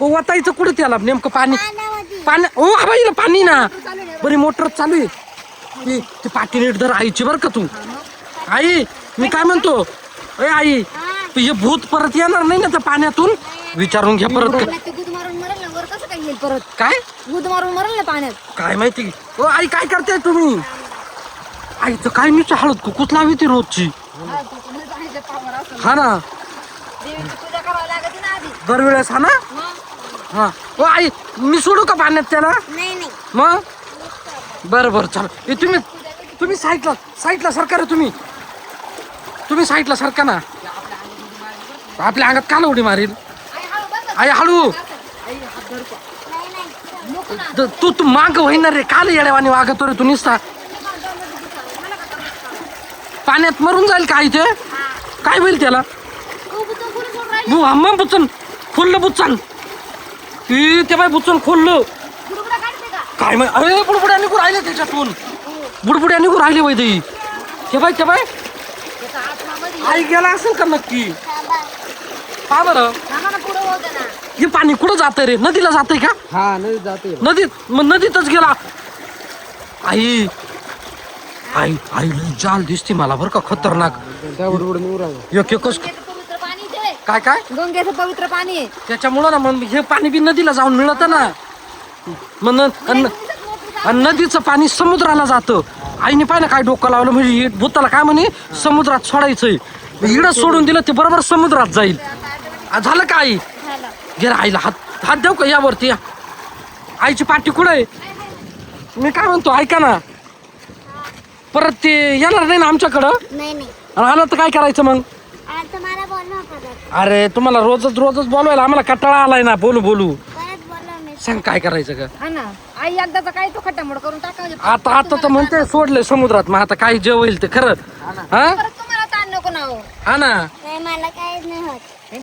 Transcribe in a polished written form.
वाटायचं कुठे त्याला नेमकं पाणी पाणी ओ बाईला पाणी ना बरी मोटर चालू आहे ती पाठी नीट धर आईची बर का तू आई मी काय म्हणतो अरे आई हे भूत परत येणार नाही ना त्या पाण्यातून विचारून घ्या परत काय गुद मारून मरल ना पाण्यात काय माहिती ओ आई काय करताय तुम्ही आईचं काय नुसतं हळद कुकूच लावी ती रोजची हा ना दरवेळेस हा ना हा ओ आई मी सोडू का पाण्यात त्याला मग बरं बरं चला हे तुम्ही साईडला सरका रे तुम्ही साईडला सरका ना आपल्या अंगात काल उडी मारील आई हळू तू माग होईणार रे काल येड्यावानी वागतो रे तू निसता पाण्यात मरून जाईल काय ते काय होईल त्याला मग बुचन खोललं बुचन ते बाय बुचन खोललं काय माहिती अरे बुडबुड्या निघू राहिले त्याच्यातून बुडबुड्या निघू राहिले वैदई ते बाय आई गेला असेल का नक्की पहा बरं हे पाणी कुठं जातंय रे नदीला जातंय का हा नदीत जाते नदीत मग नदीतच गेला आई आई आई लई जाल दिसते मला बरं का खतरनाक एक एकच काय काय गंगेचं पवित्र पाणी आहे त्याच्यामुळं ना मग हे पाणी बी नदीला जाऊन मिळत ना मग नदीचं पाणी समुद्राला जातं आईने पाहिलं काय डोकं लावलं म्हणजे भूताला काय म्हणे समुद्रात सोडायचंय इडं सोडून दिलं ते बरोबर समुद्रात जाईल झालं का आई घे आईला हात देऊ का यावरती आईची पाठी कुठं आहे मी काय म्हणतो ऐका ना परत ते येणार नाही ना आमच्याकडं आलं तर काय करायचं मग अरे तुम्हाला रोजच बोलवायला आम्हाला कंटाळा आलाय ना बोलू सांग काय करायचं का हा ना आई एकदाचा काय तो खट्टामोड करून टाकायचं आता तर म्हणते सोडले समुद्रात मग आता काय जे होईल ते खरं हा तुम्हाला ताण नको ना हो हा ना मला काहीच नाही होत